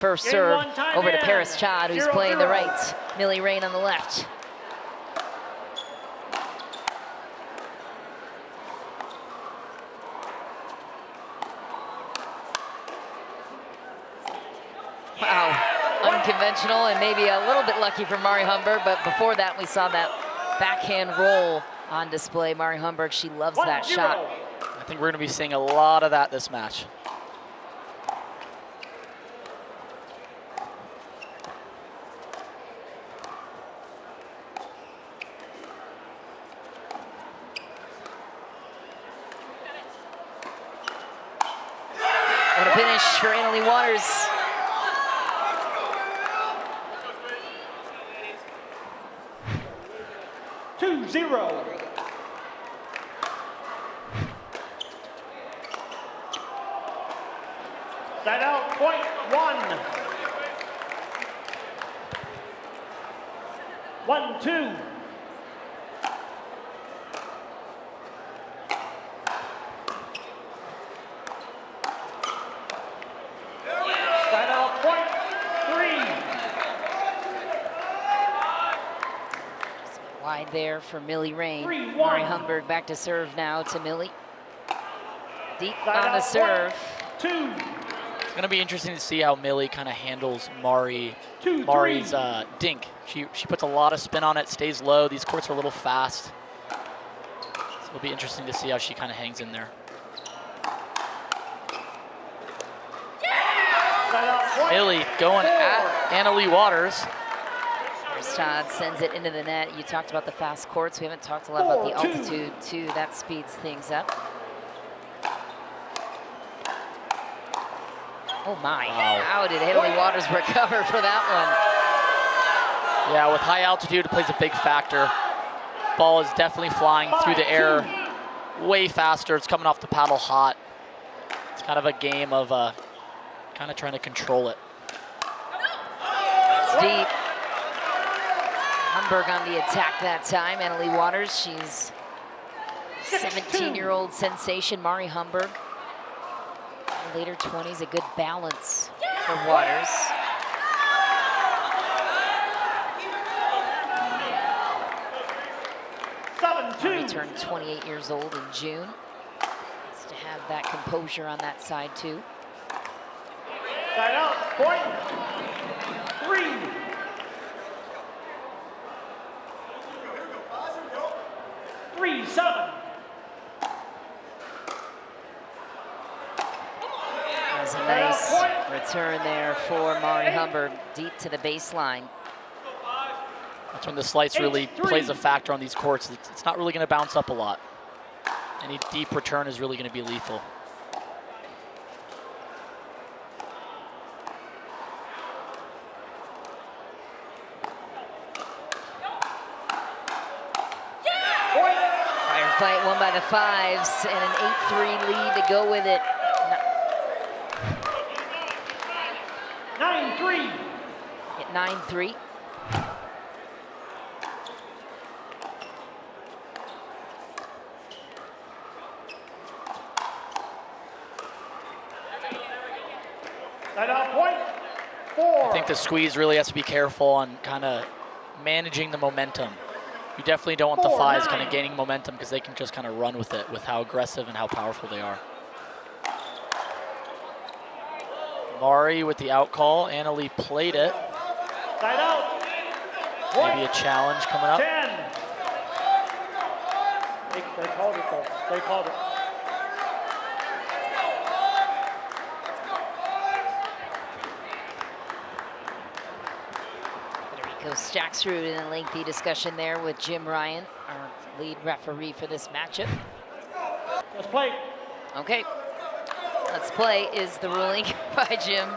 First serve over to Paris Chad, who's playing the right. Millie Rain on the left. Wow, unconventional and maybe a little bit lucky for Mari Humberg, but before that we saw that backhand roll on display. Mari Humberg, she loves that shot. I think we're going to be seeing a lot of that this match. What a finish for Annalie Waters. Zero. Side out, point one. 1-2. Side out, point three. Wide there for Millie Rain. Mari Humberg back to serve now to Millie. Deep on the serve. It's going to be interesting to see how Millie kind of handles Mari's dink. She puts a lot of spin on it, stays low. These courts are a little fast. So it'll be interesting to see how she kind of hangs in there. Millie going at Annalie Waters. Todd sends it into the net. You talked about the fast courts. We haven't talked a lot about the altitude too. That speeds things up. Oh my, wow. How did Annalie Waters recover for that one? Yeah, with high altitude, it plays a big factor. Ball is definitely flying through the air way faster. It's coming off the paddle hot. It's kind of a game of kind of trying to control it. It's deep. Humberg on the attack that time. Annalie Waters, she's 17-year-old sensation. Mari Humberg, in the later 20s, a good balance for Waters. Mari turned 28 years old in June. Nice to have that composure on that side too. Side out, point three. That was a nice return there for Mari Humberg, deep to the baseline. That's when the slice really plays a factor on these courts. It's not really going to bounce up a lot. Any deep return is really going to be lethal. Fight won by the fives and an 8-3 lead to go with it. 9-3. At 9-3. Point four. I think the squeeze really has to be careful on kind of managing the momentum. You definitely don't want the fives kind of gaining momentum because they can just kind of run with it with how aggressive and how powerful they are. Mari with the out call. Annalie played it. Side out. Maybe a challenge coming up. 10. They called it though. They called it. Stacksrud in a lengthy discussion there with Jim Ryan, our lead referee for this matchup. Let's play. Okay. Let's play is the ruling by Jim.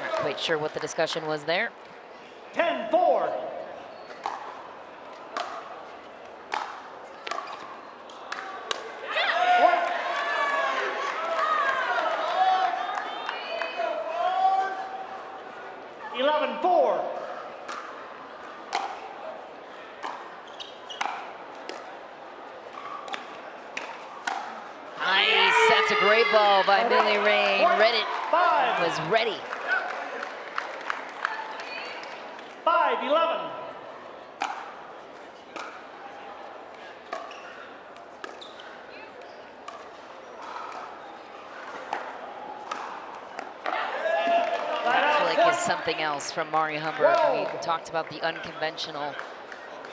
Not quite sure what the discussion was there. 10-4. That's a great ball by Millie Rain. Read it, 5. was ready. 5-11. Flick is something else from Mari Humber. We talked about the unconventional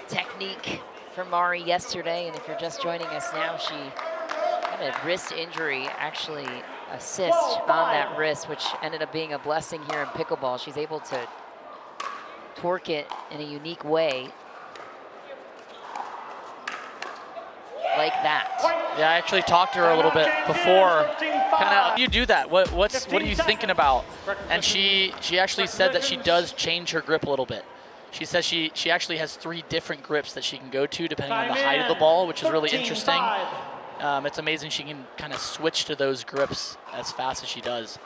technique from Mari yesterday, and if you're just joining us now, she had a wrist injury, actually a cyst on that wrist, which ended up being a blessing here in pickleball. She's able to torque it in a unique way, like that. Yeah, I actually talked to her a little bit before. Kind of, you do that. What are you thinking about? And she actually said that she does change her grip a little bit. She says she actually has 3 different grips that she can go to depending on the height of the ball, which is really interesting. It's amazing she can kind of switch to those grips as fast as she does.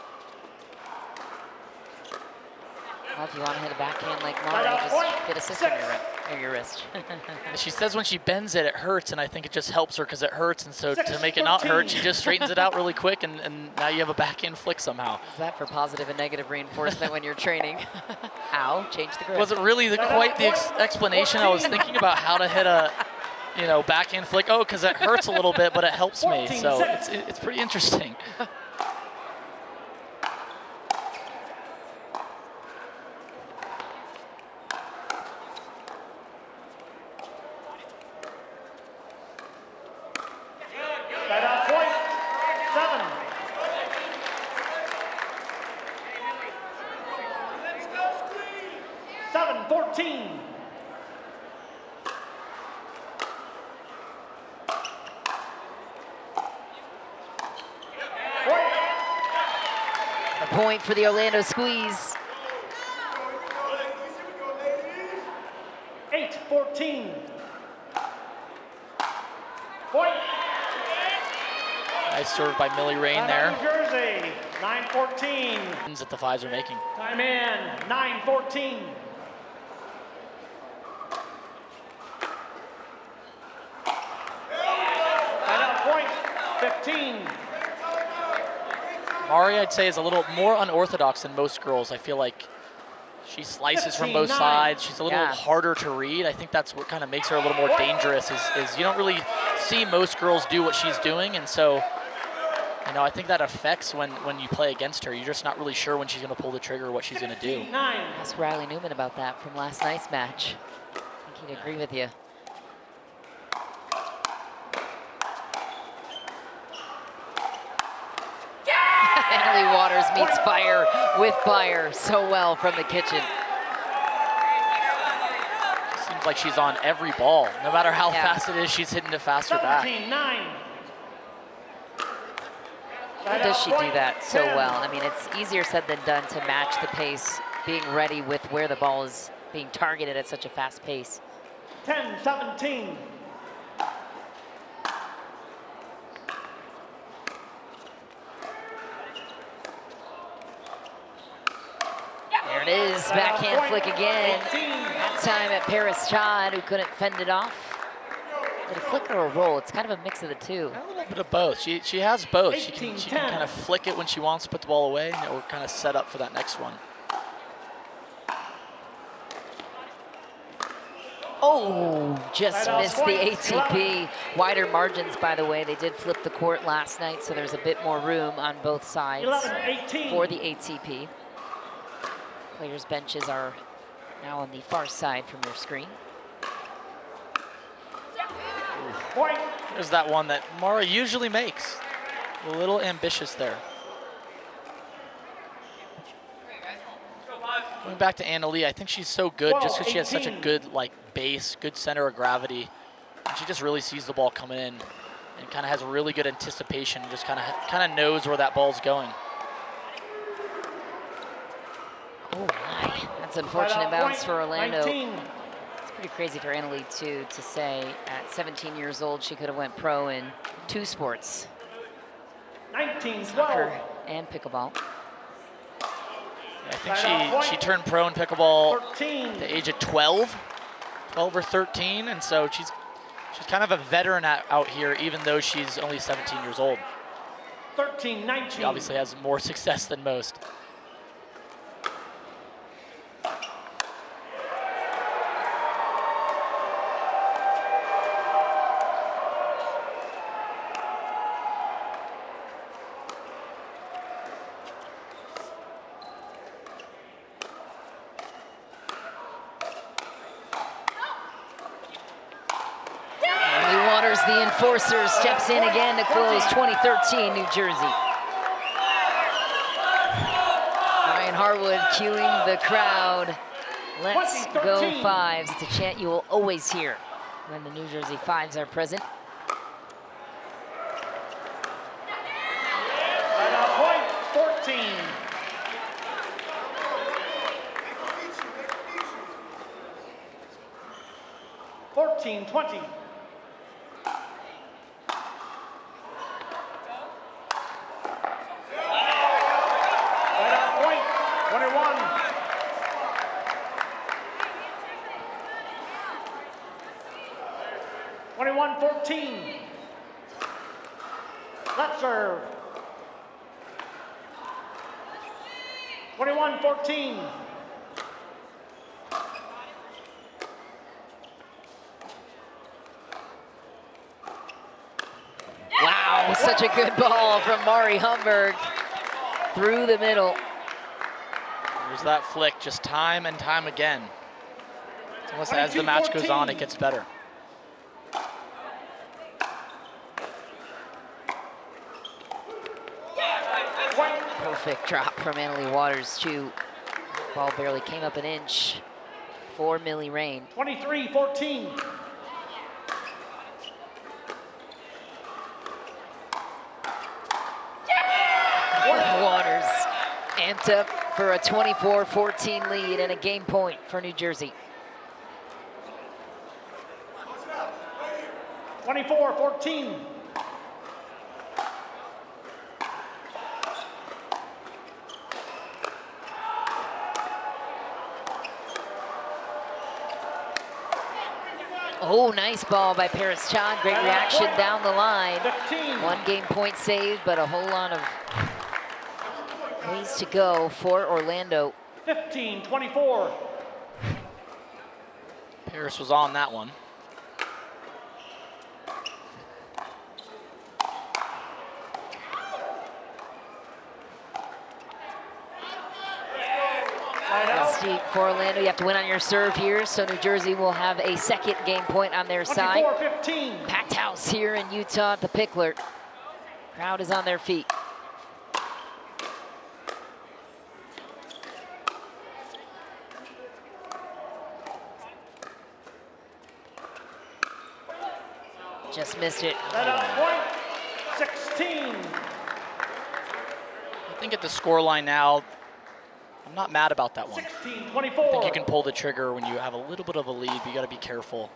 Well, if you want to hit a backhand like Mari, just get a cyst on your wrist. She says when she bends it, it hurts, and I think it just helps her because it hurts, and so to make it not hurt, she just straightens it out really quick, and now you have a backhand flick somehow. Is that for positive and negative reinforcement when you're training? Ow, change the grip. Wasn't really quite the explanation. I was thinking about how to hit a, backhand flick. Oh, because it hurts a little bit, but it helps me. So it's pretty interesting. Point. 7. Seven, 14. A point for the Orlando Squeeze. 8-14. Point. Nice serve by Millie Rain there. New Jersey, 9-14. That the Fives are making. Time in, 9-14. Point, 15. Mari, I'd say, is a little more unorthodox than most girls. I feel like she slices from both sides. She's a little harder to read. I think that's what kind of makes her a little more dangerous is you don't really see most girls do what she's doing, and so I think that affects when you play against her. You're just not really sure when she's going to pull the trigger or what she's going to do. Ask Riley Newman about that from last night's match. I think he'd agree with you. Emily Waters meets fire with fire so well from the kitchen. Seems like she's on every ball. No matter how fast it is, she's hitting it faster back. 17-9. How does she do that so well? I mean, it's easier said than done to match the pace, being ready with where the ball is being targeted at such a fast pace. 10-17. There it is, backhand flick again. That time at Paris Chad, who couldn't fend it off. Did a flick or a roll? It's kind of a mix of the two. A little bit of both. She has both. She can kind of flick it when she wants to put the ball away, or kind of set up for that next one. Oh, just missed the ATP. Wider margins, by the way. They did flip the court last night, so there's a bit more room on both sides for the ATP. Players' benches are now on the far side from your screen. There's that one that Mara usually makes. A little ambitious there. Going back to Anna Lee, I think she's so good just because she has such a good base, good center of gravity. And she just really sees the ball coming in and kind of has really good anticipation, just kind of knows where that ball's going. Oh my, that's unfortunate bounce for Orlando. It's pretty crazy for Anna Lee too, to say at 17 years old she could have went pro in 2 sports. 19-12. Soccer and pickleball. I think she turned pro in pickleball at the age of 12 or 13, and so she's kind of a veteran out here, even though she's only 17 years old. 13-19. She obviously has more success than most. The enforcer steps in again to close 2013 New Jersey. Ryan Harwood cueing the crowd. Let's go Fives. It's a chant you will always hear when the New Jersey Fives are present. Point 14. $14-20. Let's serve. 21-14. Wow, such a good ball from Mari Humberg through the middle. There's that flick just time and time again. It's almost as the match goes on, it gets better. Perfect drop from Annalie Waters, too. Ball barely came up an inch for Millie Rain. 23-14. Waters amped up for a 24-14 lead and a game point for New Jersey. 24-14. Oh, nice ball by Paris Chan. Great reaction down the line. 15. One game point saved, but a whole lot of ways to go for Orlando. 15-24. Paris was on that one. Deep for Orlando. You have to win on your serve here, so New Jersey will have a second game point on their side. 24-15. Packed house here in Utah at the Pickler. Crowd is on their feet. Just missed it. Point 16. I think at the scoreline now, I'm not mad about that one. 16-24. I think you can pull the trigger when you have a little bit of a lead, but you got to be careful.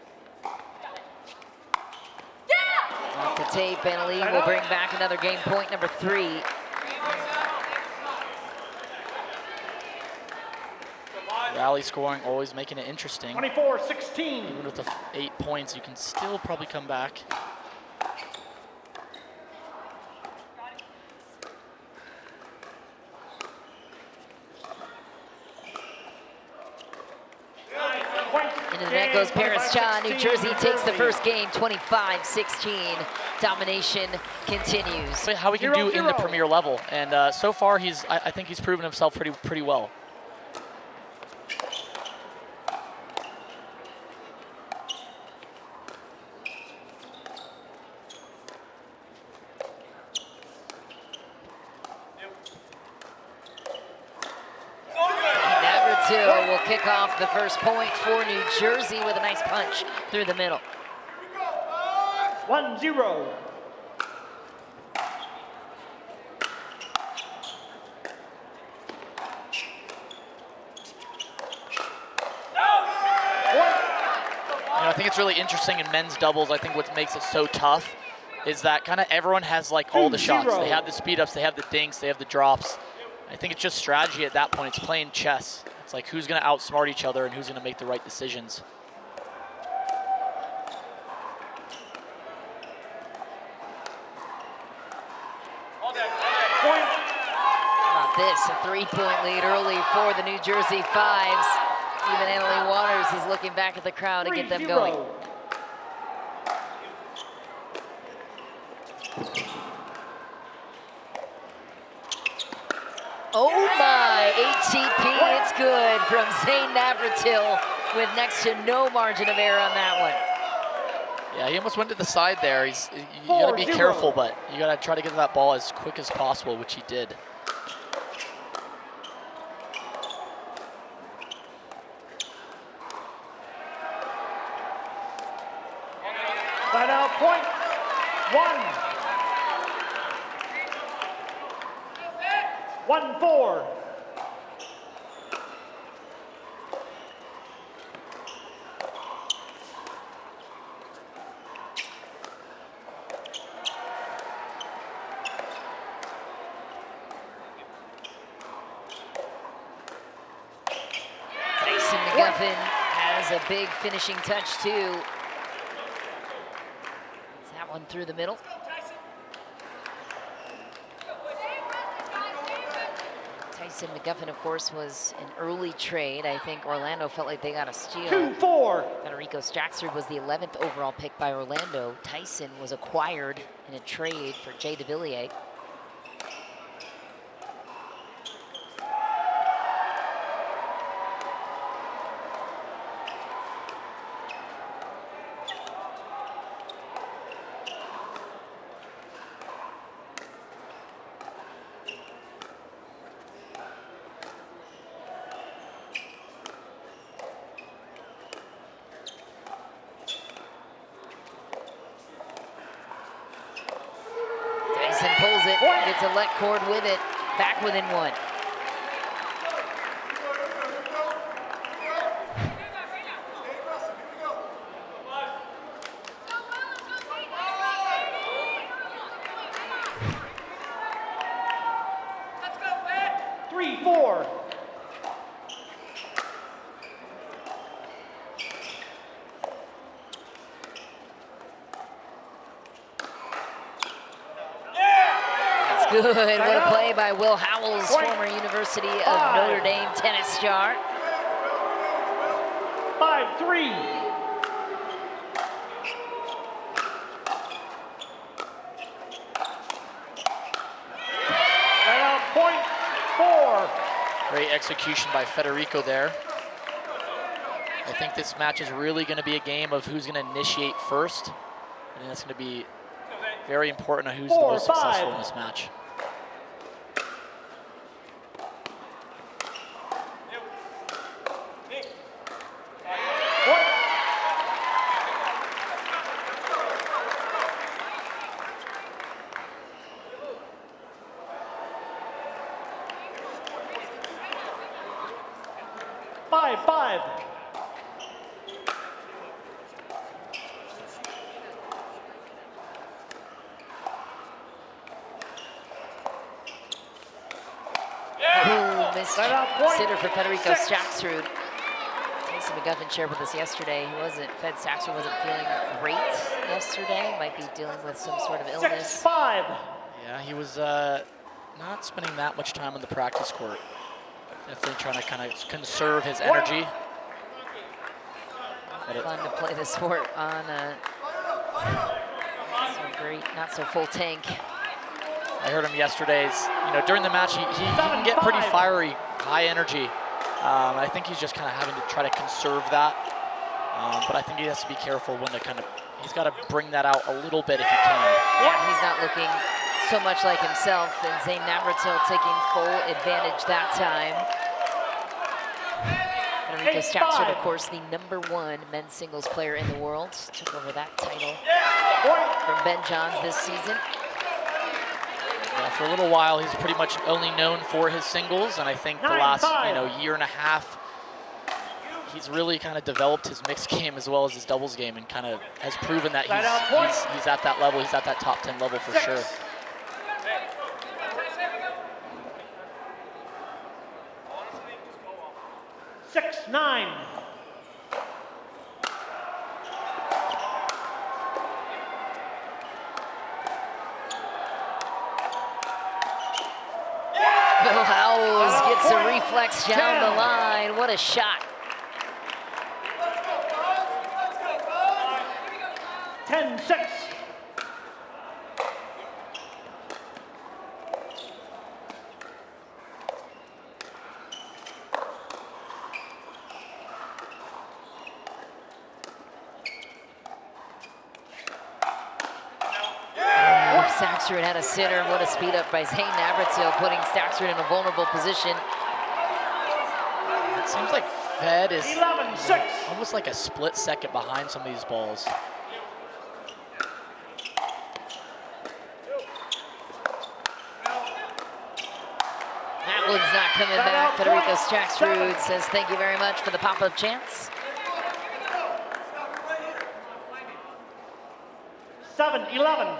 Off the tape, Annalie will bring back another game point, number 3. Rally scoring, always making it interesting. 24-16. Even with the 8 points, you can still probably come back. Into the net goes Paris Chan. New Jersey takes the first game, 25-16. Domination continues. How he can do in the premier level, and so far I think he's proven himself pretty well. Will kick off the first point for New Jersey with a nice punch through the middle. 1-0. I think it's really interesting in men's doubles. I think what makes it so tough is that kind of everyone has like all the shots. They have the speed ups, they have the dinks, they have the drops. I think it's just strategy at that point. It's playing chess. It's like who's going to outsmart each other and who's going to make the right decisions. Point. How about this? A 3-point lead early for the New Jersey Fives. Even Emily Waters is looking back at the crowd to get them 3-0. going. Oh my, ATP, it's good from Zane Navratil with next to no margin of error on that one. Yeah, he almost went to the side there. You gotta be 4-0. careful, but you gotta try to get to that ball as quick as possible, which he did. Side out point. 1-4. Tyson McGuffin has a big finishing touch too. It's that one through the middle. Tyson McGuffin, of course, was an early trade. I think Orlando felt like they got a steal. 2-4. Federico Straxford was the 11th overall pick by Orlando. Tyson was acquired in a trade for Jay DeVilliers. Tyson pulls it, gets a let cord with it, back within one. Good, what a play by Will Howells, former University of Notre Dame tennis star. 5-3. Point 4. Great execution by Federico there. I think this match is really going to be a game of who's going to initiate first. And that's going to be very important on who's the most successful in this match. Sitter for Federico Straxrud. Tyson McGuffin shared with us yesterday. Fed Straxrud wasn't feeling great yesterday. Might be dealing with some sort of illness. 6-5. Yeah, he was not spending that much time on the practice court. Definitely trying to kind of conserve his energy. Fun to play the sport on a not so full tank. I heard him yesterday's, during the match, he can get pretty fiery, high energy. I think he's just kind of having to try to conserve that. But I think he has to be careful when he's got to bring that out a little bit if he can. Yeah, he's not looking so much like himself, and Zane Navratil taking full advantage that time. Federico Straxford, of course, the #1 men's singles player in the world. Took over that title from Ben Johns this season. Yeah, for a little while, he's pretty much only known for his singles, and I think the last year and a half, he's really kind of developed his mixed game as well as his doubles game, and kind of has proven that he's at that level. He's at that top 10 level for sure. 6-9. Makes a reflex down the line. What a shot. 10-6. Saxrud had a sitter. What a speed up by Zane Navratil, putting Saxrud in a vulnerable position. It seems like Fed is 11-6. almost like a split second behind some of these balls. That one's not coming back. Federico Saxrud says thank you very much for the pop-up chance. 7-11.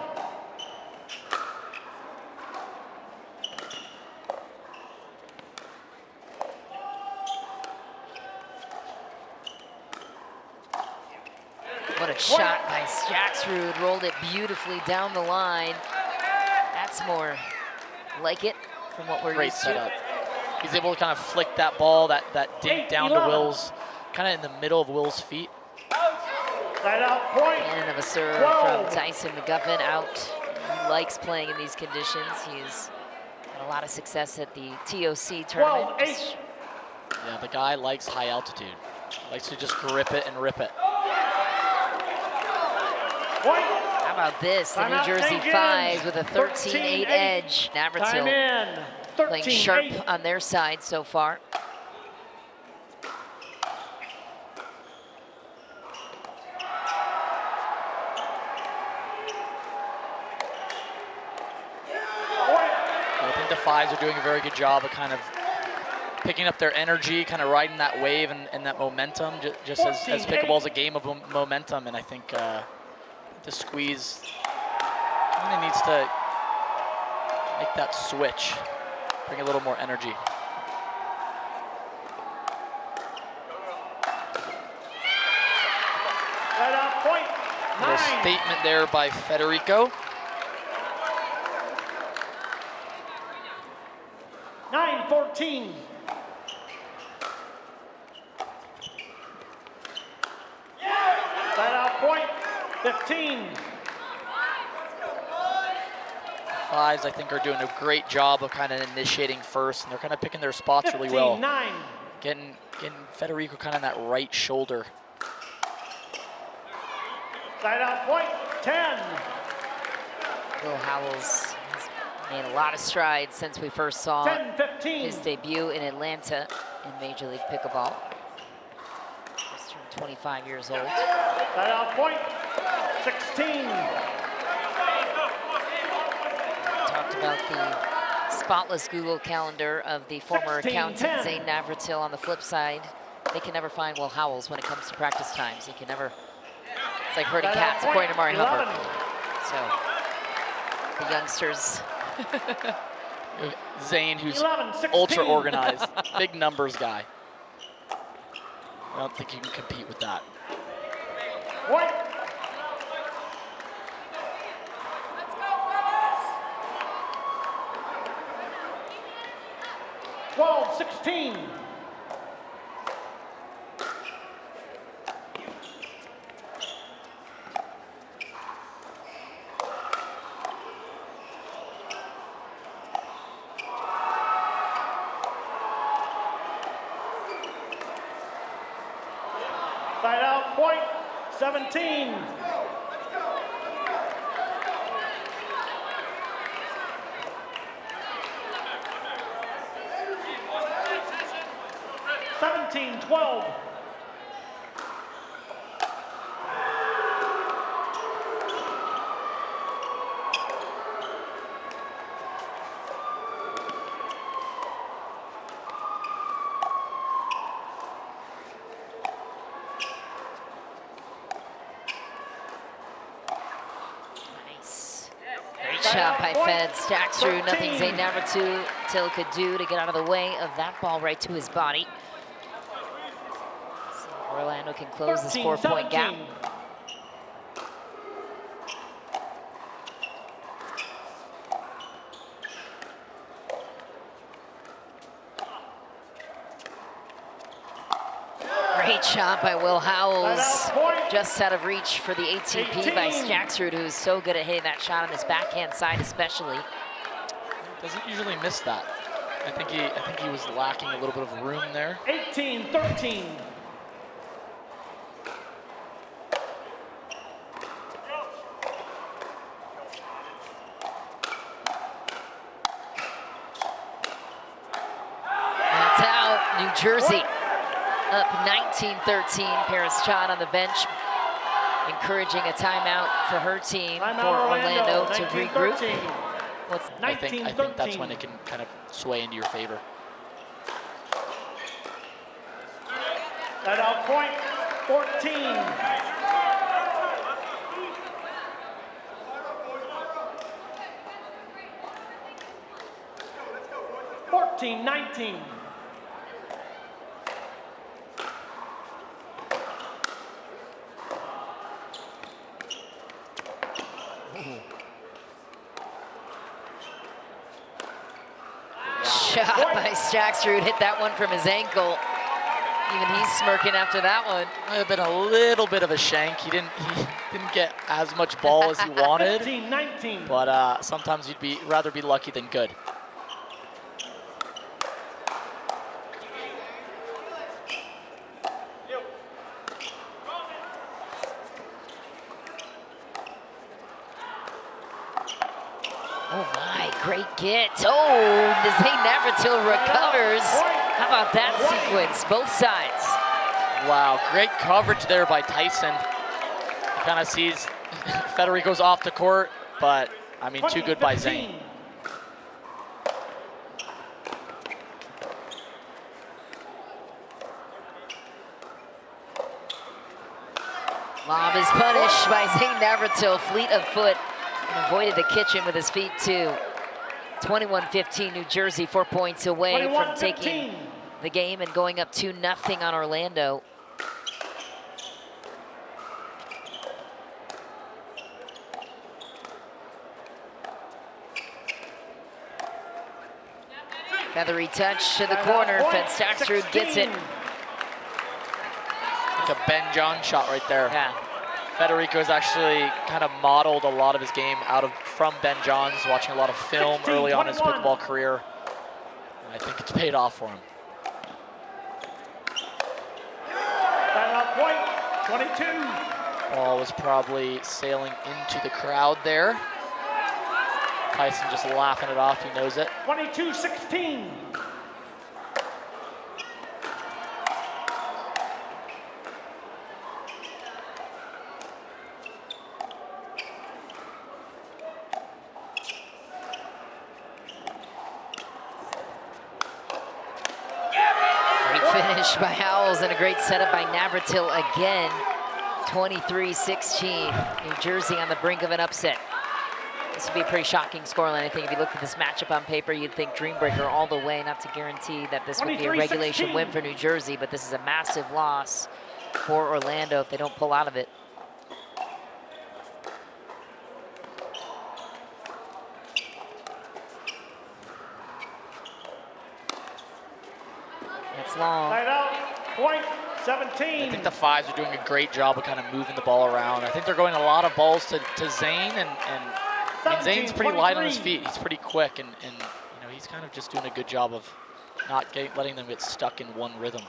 What a shot by Saxrud. Rolled it beautifully down the line. That's more like it from what we're Great used to. setup. He's able to kind of flick that ball, that dink down to 8-11. Will's, kind of in the middle of Will's feet. Side out point. And of a serve 12. from Tyson McGuffin out. He likes playing in these conditions. He's had a lot of success at the TOC tournament. 12-8. Yeah, the guy likes high altitude. Likes to just grip it and rip it. Point. How about this? The New Timeout Jersey taken. Fives with a 13-8 13-8. edge. Time Navratil in. playing sharp 13-8. on their side so far. I think the Fives are doing a very good job of kind of picking up their energy, kind of riding that wave and that momentum, just as 14-8. pickleball is a game of momentum, and I think the squeeze kind of needs to make that switch, bring a little more energy. Right out point. Little 9. statement there by Federico. 9-14. Side out point. 15. Fives, I think, are doing a great job of kind of initiating first, and they're kind of picking their spots really well. 15-9. Getting Federico kind of in that right shoulder. Side out point. 10. Will Howells has made a lot of strides since we first saw 10-15. his debut in Atlanta in Major League Pickleball. He's turned 25 years old. Side out point. 16. Talked about the spotless Google Calendar of the former 16-10. accountant Zane Navratil. On the flip side, they can never find Will Howells when it comes to practice times. He can never, it's like herding Side out cats, point. according to Mari 11. Hubbard. So the youngsters, Zane, who's 11-16. ultra organized, big numbers guy. I don't think you can compete with that. Point. Well, 16. Side out point. 17. Seventeen, 12. nice. Great shot by Fed. Stacks through, nothing Zane Navratil could do to get out of the way of that ball right to his body. See if Orlando can close this 4-point gap. 17. Great shot by Will Howells. Timeout point. Just out of reach for the ATP by 18. Skechers, who's so good at hitting that shot on his backhand side especially. Doesn't usually miss that. I think he was lacking a little bit of room there. 18-13. That's out, New Jersey. Up 19-13, Paris Chad on the bench, encouraging a timeout for her team Timeout for Orlando to 19-13. regroup. I think that's when it can kind of sway into your favor. Timeout point, 14. $14-19. Shot by Skechers, hit that one from his ankle. Even he's smirking after that one. Might have been a little bit of a shank. He didn't get as much ball as he wanted. 15-19. But sometimes you'd rather be lucky than good. Oh my, great get. Oh, Zane Navratil recovers. How about that sequence, both sides? Wow, great coverage there by Tyson. He kind of sees Federico's off the court, but I mean, too good by Zane. Lob is punished by Zane Navratil, fleet of foot, and avoided the kitchen with his feet too. 21-15, New Jersey, 4 points away from taking the game and going up 2-0 on Orlando. Feathery touch to the corner, Skechers gets it. It's a Ben John shot right there. Yeah. Federico's actually kind of modeled a lot of his game from Ben Johns, watching a lot of film early on in his pickleball career. And I think it's paid off for him. Timeout point, 22. Ball was probably sailing into the crowd there. Tyson just laughing it off, he knows it. 22-16. Finish by Howells and a great setup by Navratil again. 23-16. New Jersey on the brink of an upset. This would be a pretty shocking scoreline. I think if you looked at this matchup on paper, you'd think Dreambreaker all the way. Not to guarantee that this would be a regulation win for New Jersey, but this is a massive loss for Orlando if they don't pull out of it. That's long. Timeout point, 17. I think the fives are doing a great job of kind of moving the ball around. I think they're going a lot of balls to Zane, and I mean, Zane's pretty light on his feet. He's pretty quick, and you know, he's kind of just doing a good job of not letting them get stuck in one rhythm.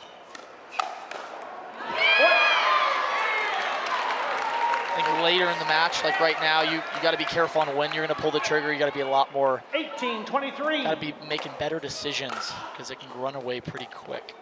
I think later in the match, like right now, you got to be careful on when you're going to pull the trigger. You got to be a lot more. 18-23. Got to be making better decisions because it can run away pretty quick.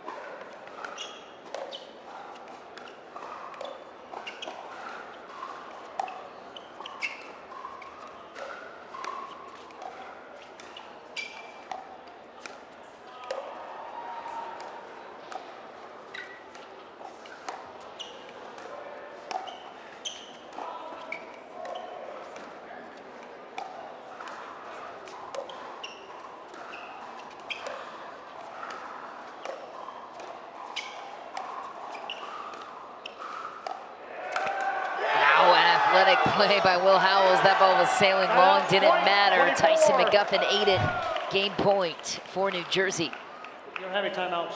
Play by Will Howells. That ball was sailing long, didn't matter. Tyson McGuffin ate it. Game point for New Jersey. You don't have any timeouts.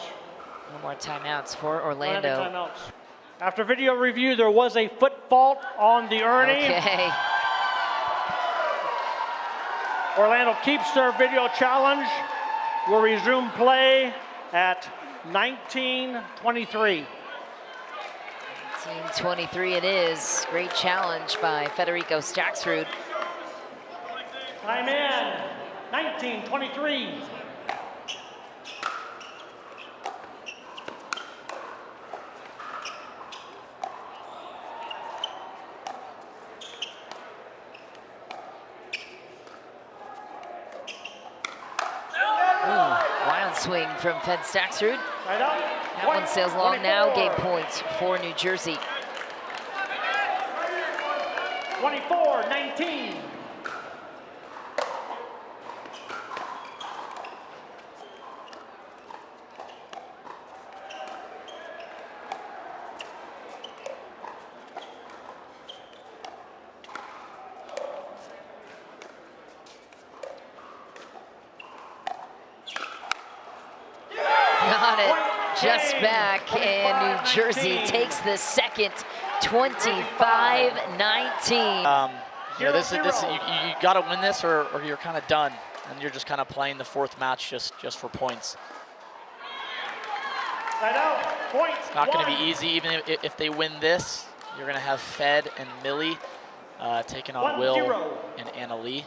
No more timeouts for Orlando Orlando. timeouts. After video review, there was a foot fault on the Ernie. Okay. Orlando keeps their video challenge. Will resume play at 19:23. 19:23 it is. Great challenge by Federico Staxrud. Time in, 19:23. Wild swing from Fed Staxrud. Right up. That one sails long now. Gave points for New Jersey. 24-19. Got it just back, and New Jersey takes the second, 25-19. You know, this you got to win this, or you're kind of done, and you're just kind of playing the fourth match just for points. Right out. Point. It's not going to be easy. Even if they win this, you're going to have Fed and Millie taking on Will 1-0. and Anna Lee.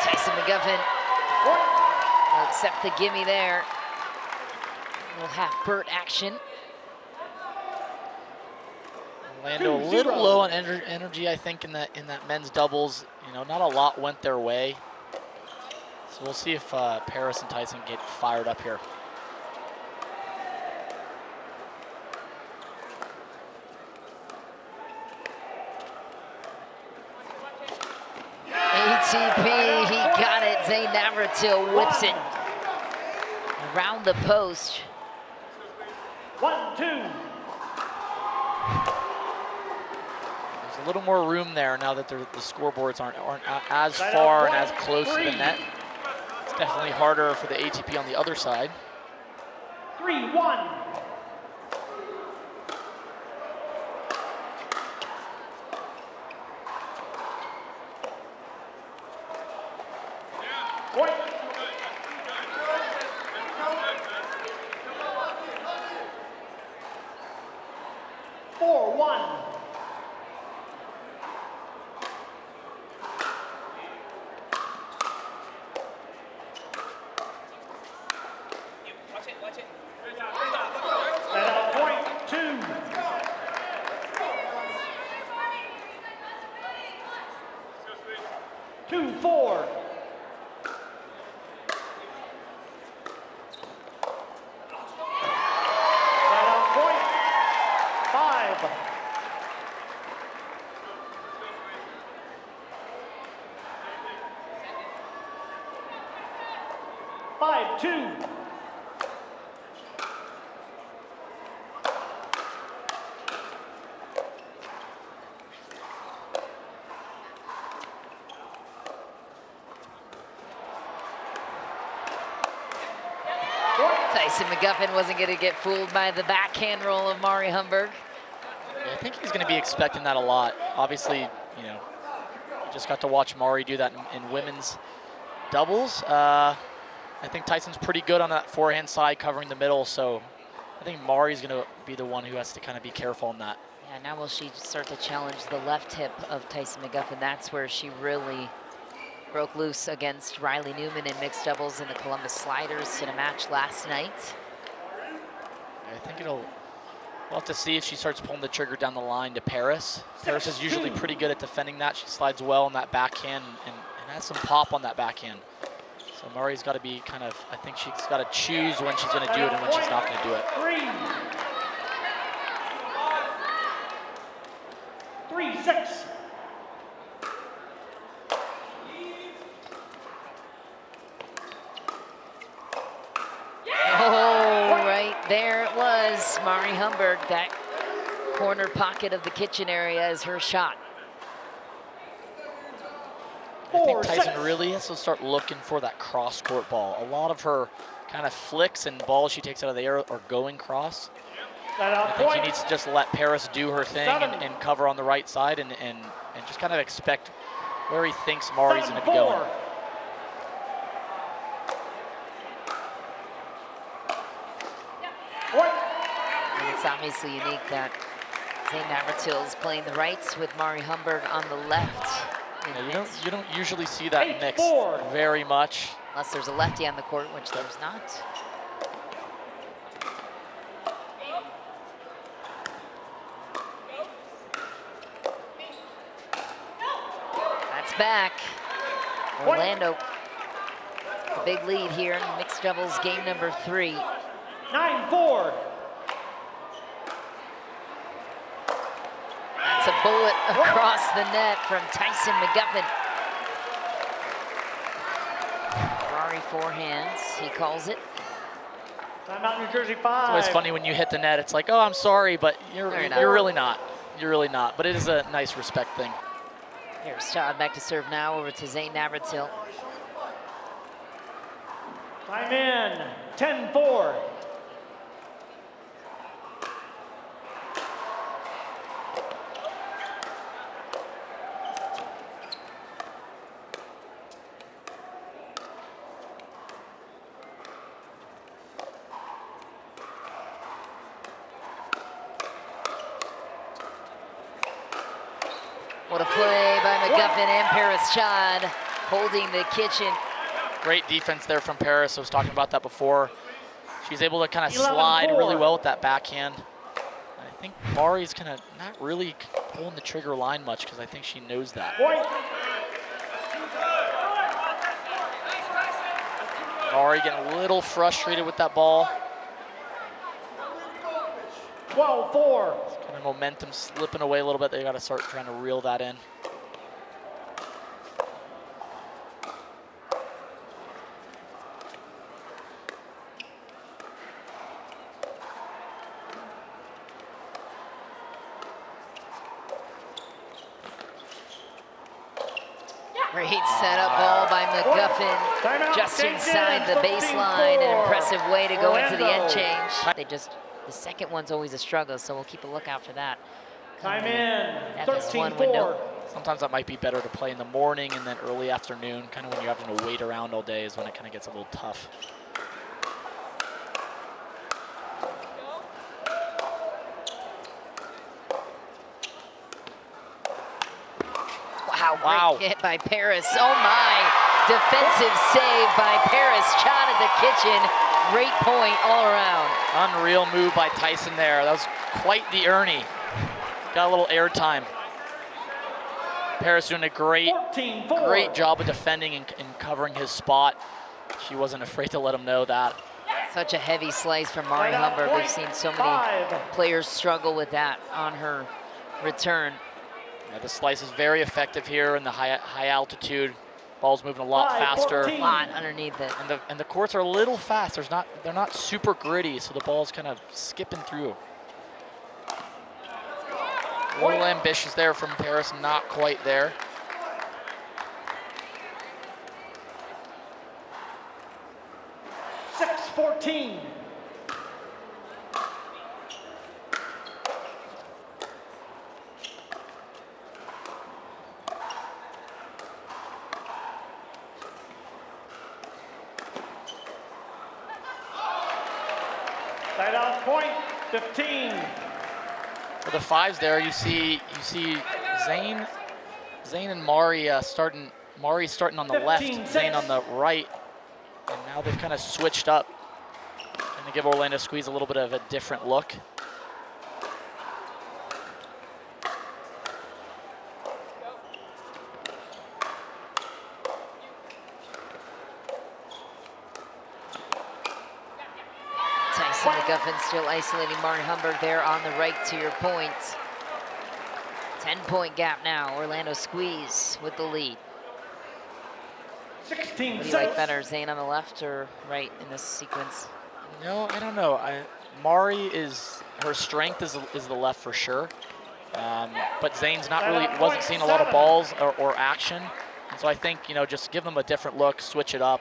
Tyson McGuffin will accept the gimme there. A little half Burt action. Orlando a little low on energy, I think, in that men's doubles. You know, not a lot went their way. So we'll see if Paris and Tyson get fired up here. ATP, he got it. Zane Navratil whips it around the post. 1-2. There's a little more room there now that the scoreboards aren't as far and as close to the net. It's definitely harder for the ATP on the other side. 3-1. Point. Four, 1. And a point, 2. Two, 4. And a point, 5. Five, 2. Tyson McGuffin wasn't going to get fooled by the backhand roll of Mari Humberg. Yeah, I think he's going to be expecting that a lot. Obviously, you know, just got to watch Mari do that in women's doubles. I think Tyson's pretty good on that forehand side, covering the middle, so I think Mari's going to be the one who has to kind of be careful on that. Yeah, now will she start to challenge the left hip of Tyson McGuffin? That's where she really broke loose against Riley Newman in mixed doubles in the Columbus Sliders in a match last night. I think we'll have to see if she starts pulling the trigger down the line to Paris. Paris is usually pretty good at defending that. She slides well on that backhand and has some pop on that backhand. So Murray's got to be kind of, I think she's got to choose when she's going to do it and when she's not going to do it. 3-6. Oh, right there it was. Mari Humberg, that corner pocket of the kitchen area is her shot. I think Tyson really has to start looking for that cross-court ball. A lot of her kind of flicks and balls she takes out of the air are going cross. I think he needs to just let Paris do her thing and cover on the right side and just kind of expect where he thinks Mari's going to be going. And it's obviously unique that Zane Navratil is playing the rights with Mari Humberg on the left. Yeah, you don't usually see that mix very much. Unless there's a lefty on the court, which there's not. That's back. Orlando, the big lead here in mixed doubles game number 3. 9-4. That's a bullet across the net from Tyson McGuffin. Ferrari forehands, he calls it. Timeout, New Jersey 5. It's always funny when you hit the net. It's like, oh, I'm sorry, but you're really not. You're really not. But it is a nice respect thing. Here's Todd back to serve now over to Zane Navratil. Time in, 10-4. What a play by McGuffin and Paris Chad holding the kitchen. Great defense there from Paris. I was talking about that before. She's able to kind of slide really well with that backhand. And I think Mari's kind of not really pulling the trigger line much because I think she knows that. Mari getting a little frustrated with that ball. 12-4. Kind of momentum slipping away a little bit. They got to start trying to reel that in. Great setup ball by McGuffin, just inside the baseline. An impressive way to go into the end change. The second one's always a struggle, so we'll keep a lookout for that. Time in, FS1 window. Sometimes that might be better to play in the morning and then early afternoon, kind of when you're having to wait around all day is when it kind of gets a little tough. Wow, great hit by Paris. Oh my, defensive save by Paris. Shot at the kitchen. Great point all around. Unreal move by Tyson there. That was quite the Ernie. Got a little air time. Paris doing a great job of defending and covering his spot. She wasn't afraid to let him know that. Such a heavy slice from Mari Humberg. We've seen so many players struggle with that on her return. Yeah, the slice is very effective here in the high altitude. Ball's moving a lot faster. A lot underneath it. And the courts are a little fast. They're not super gritty, so the ball's kind of skipping through. A little ambitious there from Paris, not quite there. .614. Side out point, 15. For the fives there, you see Zane and Mari starting. Mari's starting on the left, Zane on the right, and now they've kind of switched up, trying to give Orlando Squeeze a little bit of a different look. McGuffin still isolating Mari Humberg there on the right, to your point. 10-point gap now. Orlando Squeeze with the lead. 16. What do you like better, Zane on the left or right in this sequence? No, I don't know. Mari her strength is the left for sure. But Zane's wasn't seeing a lot of balls or action. And so I think, you know, just give them a different look, switch it up.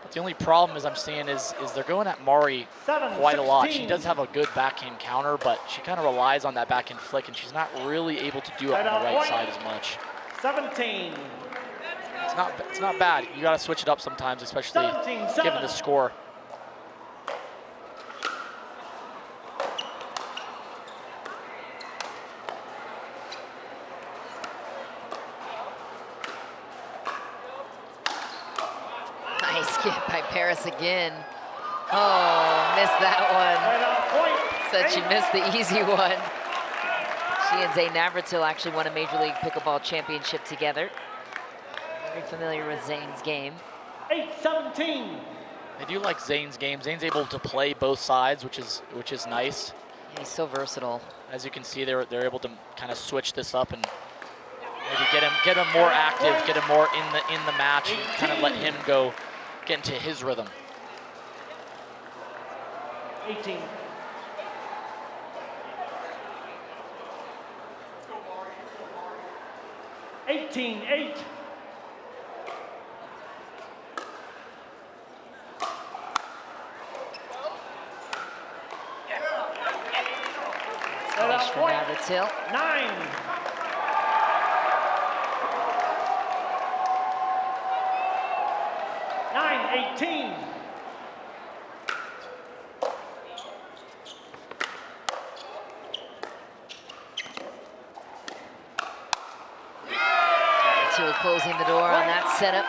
But the only problem is I'm seeing is they're going at Mari quite a lot. She does have a good backhand counter, but she kind of relies on that backhand flick, and she's not really able to do it on the right side as much. 17. It's not bad. You got to switch it up sometimes, especially given the score. Nice skip by Paris again. Oh, missed that one. Said she missed the easy one. She and Zane Navratil actually won a Major League Pickleball championship together. Very familiar with Zane's game. 8-17. I do like Zane's game. Zane's able to play both sides, which is nice. Yeah, he's so versatile. As you can see, they're able to kind of switch this up and maybe get him more active, get him more in the match, and kind of let him go get into his rhythm. 18. Eight. Finish for Navratil. 9. Nine, 18. Navratil closing the door on that setup.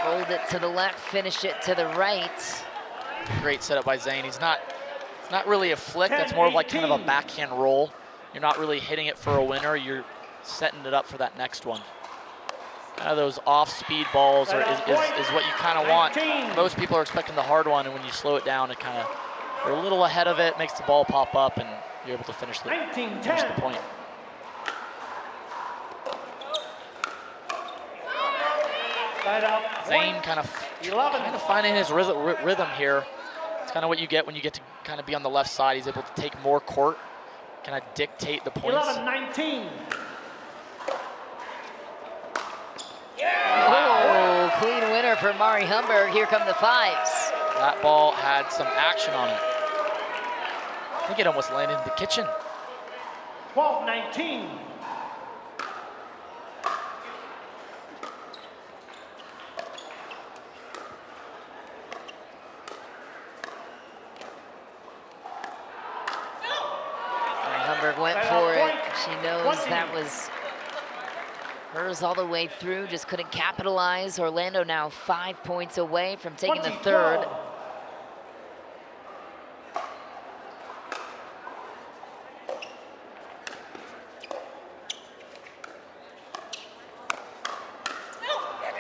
Rolled it to the left, finished it to the right. Great setup by Zane. It's not really a flick. That's more of like kind of a backhand roll. You're not really hitting it for a winner. You're setting it up for that next one. Kind of those off-speed balls is what you kind of want. Most people are expecting the hard one, and when you slow it down, you're a little ahead of it, makes the ball pop up, and you're able to finish the point. Zane kind of finding his rhythm here. It's kind of what you get when you get to kind of be on the left side. He's able to take more court, kind of dictate the points. 11-19. Oh, clean winner for Mari Humberg. Here come the fives. That ball had some action on it. I think it almost landed in the kitchen. 12-19. Humberg went for it. She knows that was hers all the way through, just couldn't capitalize. Orlando now 5 points away from taking the third.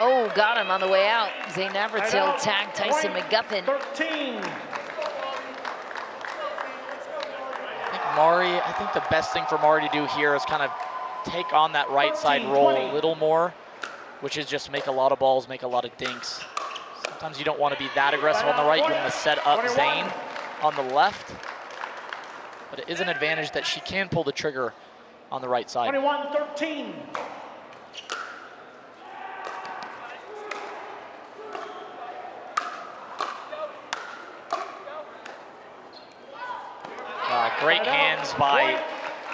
Oh, got him on the way out. Zane Navratil tagged Tyson McGuffin. 13. I think the best thing for Mari to do here is kind of take on that right side roll a little more, which is just make a lot of balls, make a lot of dinks. Sometimes you don't want to be that aggressive on the right. You want to set up Zane on the left. But it is an advantage that she can pull the trigger on the right side. 21-13.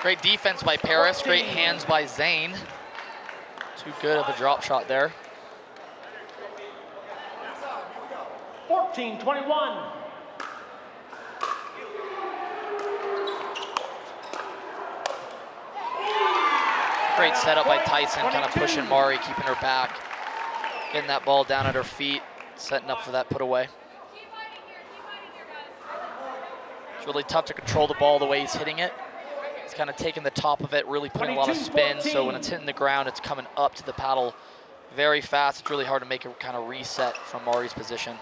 Great defense by Paris, great hands by Zane. Too good of a drop shot there. 14-21. Great setup by Tyson, kind of pushing Mari, keeping her back, getting that ball down at her feet, setting up for that put away. It's really tough to control the ball the way he's hitting it. He's kind of taking the top of it, really putting a lot of spin, so when it's hitting the ground, it's coming up to the paddle very fast. It's really hard to make it kind of reset from Mari's position.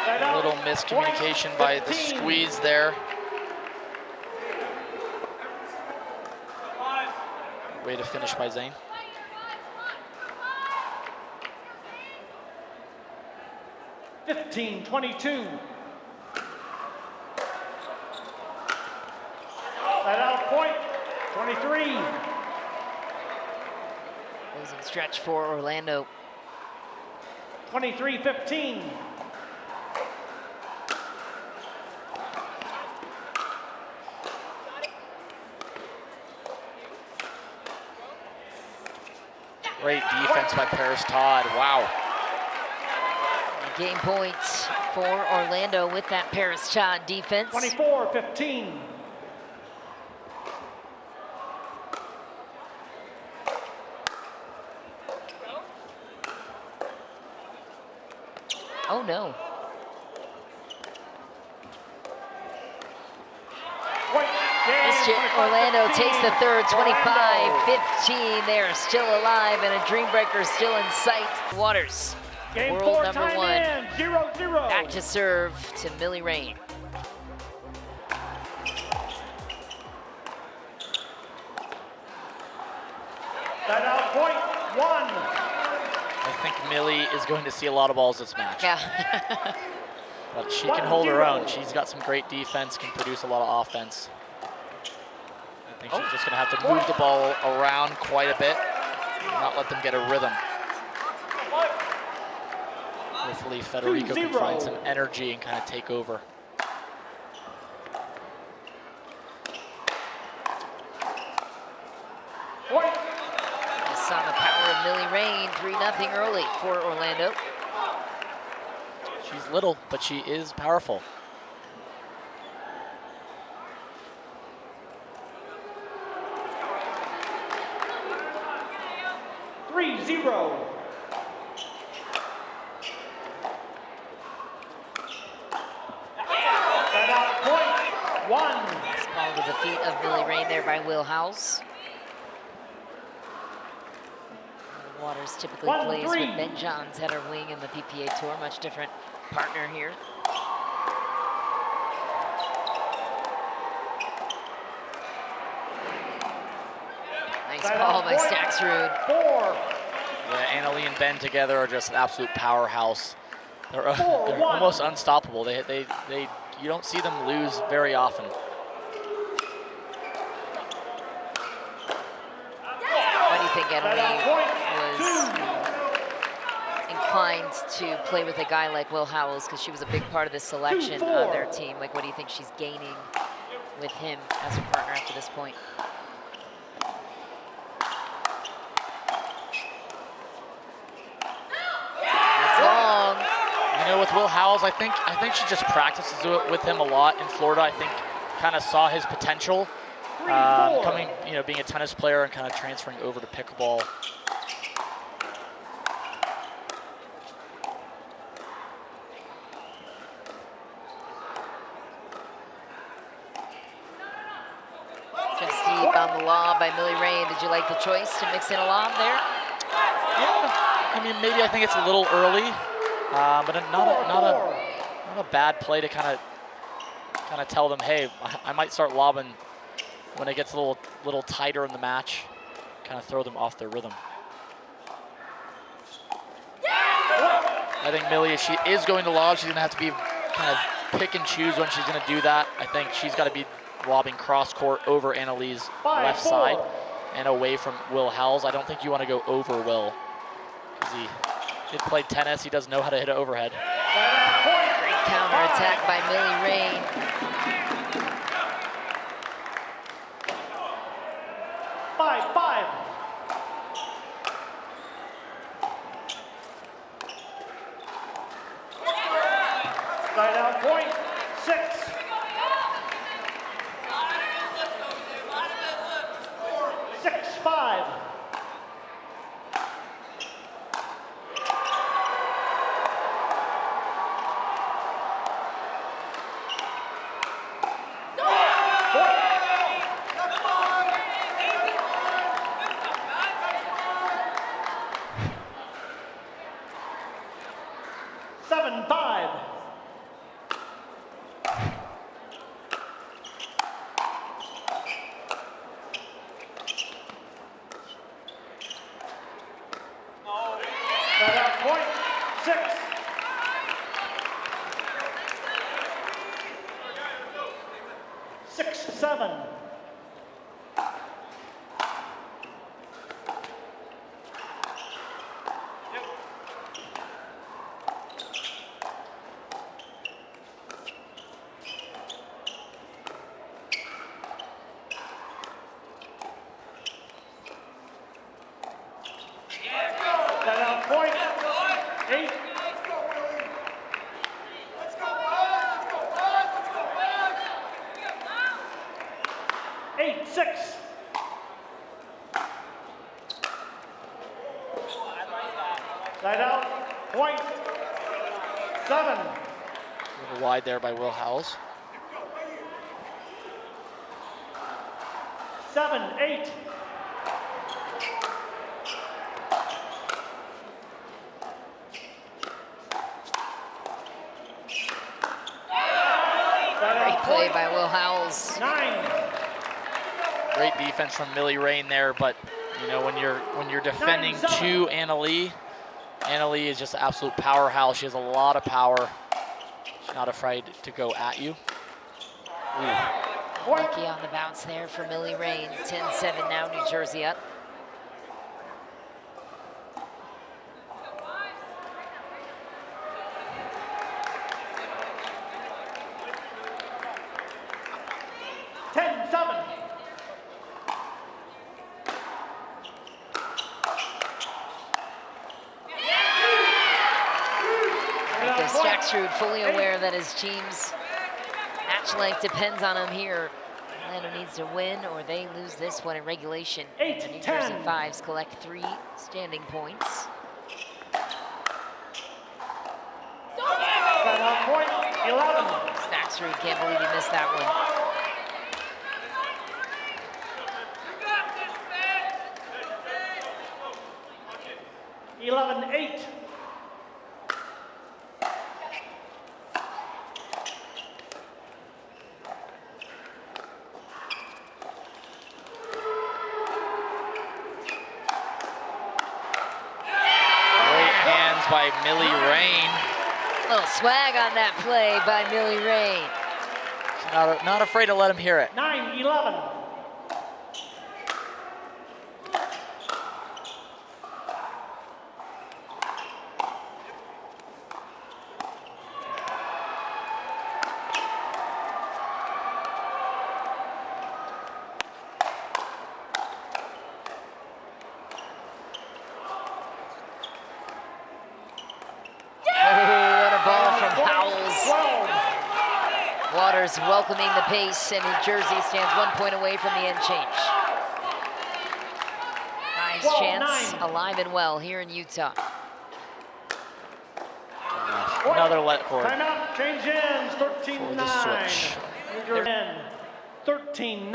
A little miscommunication by the squeeze there. Way to finish by Zane. 15-22. That out point, 23. Losing stretch for Orlando. 23-15. Great defense by Paris Todd. Wow. Game points for Orlando with that Paris Todd defense. 24-15. Oh no. Orlando takes the third, 25-15. They are still alive and a dream breaker still in sight. Waters, Game world 4, number time 1. in, 0-0. Back to serve to Millie Rain. That out point, 1. I think Millie is going to see a lot of balls this match. Yeah. But she can hold her own. She's got some great defense, can produce a lot of offense. I think she's just going to have to move the ball around quite a bit and not let them get a rhythm. Hopefully Federico can find some energy and kind of take over. Just saw the power of Millie Rain, 3-0 early for Orlando. She's little, but she is powerful. 3-0. That out point, 1. This ball to the feet of Millie Rain there by Will Howells. Waters typically plays with Ben Johns, header wing in the PPA Tour, much different partner here. Nice ball by Staxrud. 4. Yeah, Annalie and Ben together are just an absolute powerhouse. They're almost unstoppable. You don't see them lose very often. What do you think, Annalie was inclined to play with a guy like Will Howells because she was a big part of the selection on their team? Like, what do you think she's gaining with him as a partner after this point? That's long. You know, with Will Howells, I think she just practices with him a lot in Florida. I think kind of saw his potential coming, being a tennis player and kind of transferring over to pickleball. Just deep on the lob by Millie Rain. Did you like the choice to mix in a lob there? Yeah, I mean, maybe I think it's a little early, but not a bad play to kind of tell them, hey, I might start lobbing when it gets a little tighter in the match, kind of throw them off their rhythm. I think Millie, if she is going to lob, she's going to have to be kind of pick and choose when she's going to do that. I think she's got to be lobbing cross court over Annalie's left side and away from Will Howells. I don't think you want to go over Will because he did play tennis. He does know how to hit an overhead. Great counter attack by Millie Rain. 5-5. Side out point, 6. 10-7. Point. 8. Eight, 6. Side out. Point. 7. A little wide there by Will Howells. 7, 8. Great play by Will Howells. 9. Great defense from Millie Rain there, but you know when you're defending to Anna Lee is just an absolute powerhouse. She has a lot of power. She's not afraid to go at you. Ooh. Lucky on the bounce there for Millie Rain. 10-7 now, New Jersey up. Fully aware that his team's match length depends on him here. Orlando needs to win or they lose this one in regulation. The New Jersey Fives collect 3 standing points. Point 11. Staxrud can't believe he missed that one. 11-8. By Millie Rain. A little swag on that play by Millie Rain. She's not afraid to let him hear it. 9-11. Welcoming the pace, and New Jersey stands 1 point away from the end change. Nice chance, alive and well here in Utah. Another let cord. Timeout, change ends, 13-9. 13-9.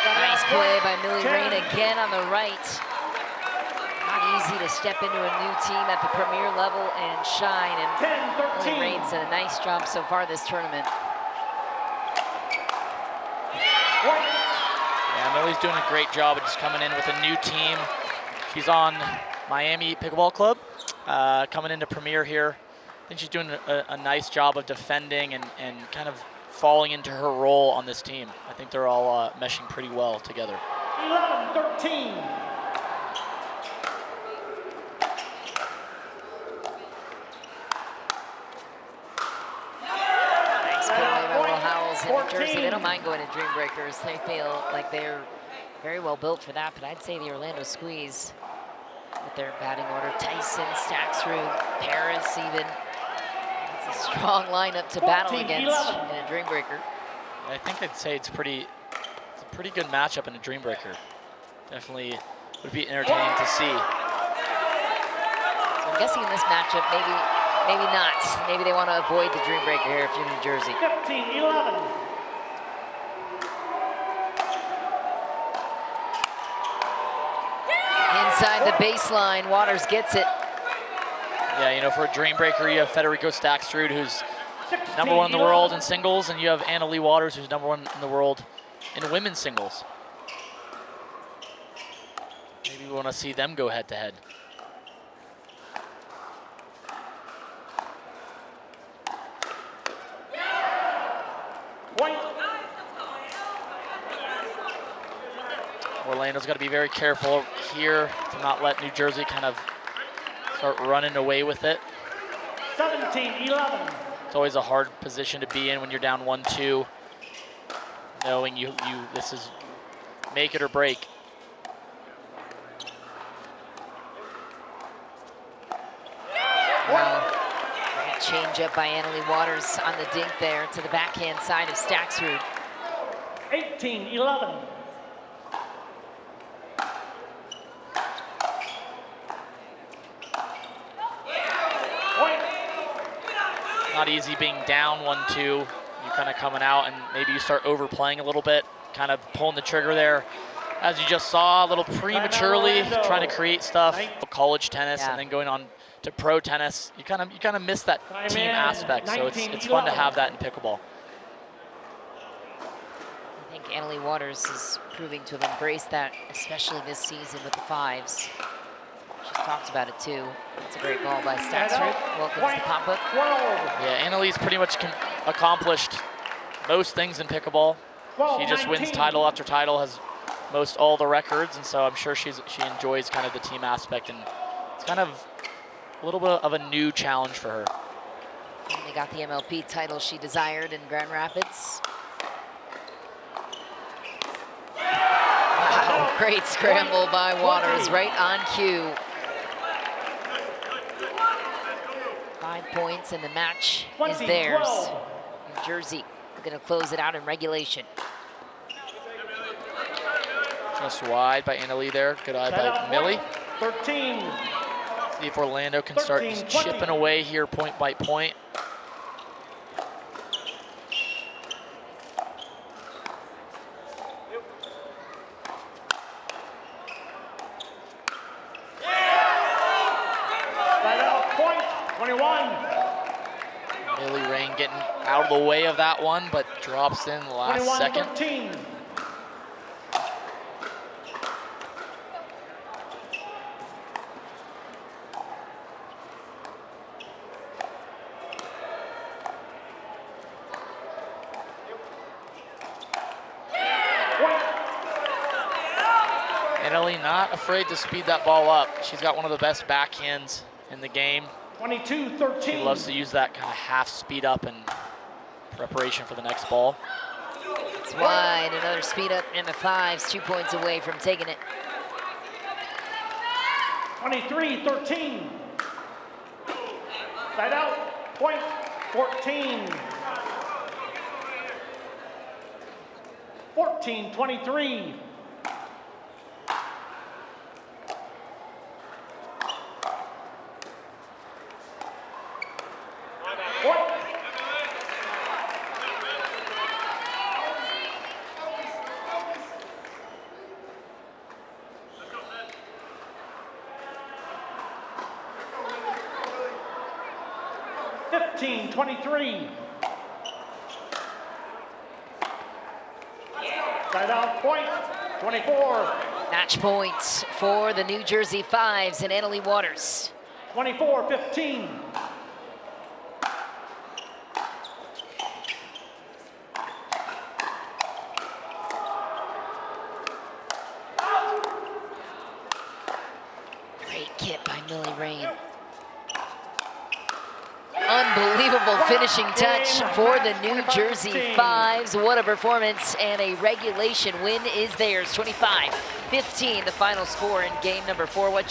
Nice play by Millie Rain again on the right. Not easy to step into a new team at the premier level and shine. And Millie Rain's done a nice job so far this tournament. Yeah, Millie's doing a great job of just coming in with a new team. She's on Miami Pickleball Club, coming into Premier here. I think she's doing a nice job of defending and kind of falling into her role on this team. I think they're all meshing pretty well together. 11-13. New Jersey, they don't mind going to Dream Breakers. They feel like they're very well built for that, but I'd say the Orlando Squeeze with their batting order, Tyson, Staxrud, Paris even. It's a strong lineup to battle against in a Dream Breaker. I think I'd say it's a pretty good matchup in a Dream Breaker. Definitely would be entertaining to see. So I'm guessing in this matchup, maybe not. Maybe they want to avoid the Dream Breaker here if you're New Jersey. 15-11. Inside the baseline, Waters gets it. Yeah, you know, for a Dream Breaker, you have Federico Staxrud, who's #1 in the world in singles, and you have Anna Lee Waters, who's #1 in the world in women's singles. Maybe we want to see them go head-to-head. Orlando's got to be very careful here to not let New Jersey kind of start running away with it. 17-11. It's always a hard position to be in when you're down 1-2, knowing this is make it or break. Wow. Change up by Annalie Waters on the dink there to the backhand side of Stacksrud. 18-11. Not easy being down 1-2. You're kind of coming out and maybe you start overplaying a little bit, kind of pulling the trigger there. As you just saw, a little prematurely trying to create stuff. College tennis and then going on to pro tennis. You kind of miss that team aspect. So it's fun to have that in pickleball. I think Annalie Waters is proving to have embraced that, especially this season with the fives. She's talked about it too. It's a great ball by Stacksrud. Welcome to the pop-up. Yeah, Annalie's pretty much accomplished most things in pickleball. She just wins title after title, has most all the records, and so I'm sure she enjoys kind of the team aspect, and it's kind of a little bit of a new challenge for her. And they got the MLP title she desired in Grand Rapids. Wow, great scramble by Waters, right on cue. 5 points and the match is theirs. New Jersey going to close it out in regulation. Just wide by Annalie there. Good eye by Millie. 13. See if Orlando can start just chipping away here point by point. Point, 21. Millie Rain getting out of the way of that one, but drops in the last second. 13. Annalie not afraid to speed that ball up. She's got one of the best backhands in the game. 22-13. She loves to use that kind of half speed up in preparation for the next ball. It's wide, another speed up in the fives, 2 points away from taking it. 23-13. Side out, point, 14. 14-23. Fifteen, 23. Side out, point, 24. Match points for the New Jersey Fives and Annalie Waters. 24-15. Great kit by Millie Rain. Unbelievable finishing touch for the New Jersey Fives. What a performance, and a regulation win is theirs. 25-15, the final score in game number 4. What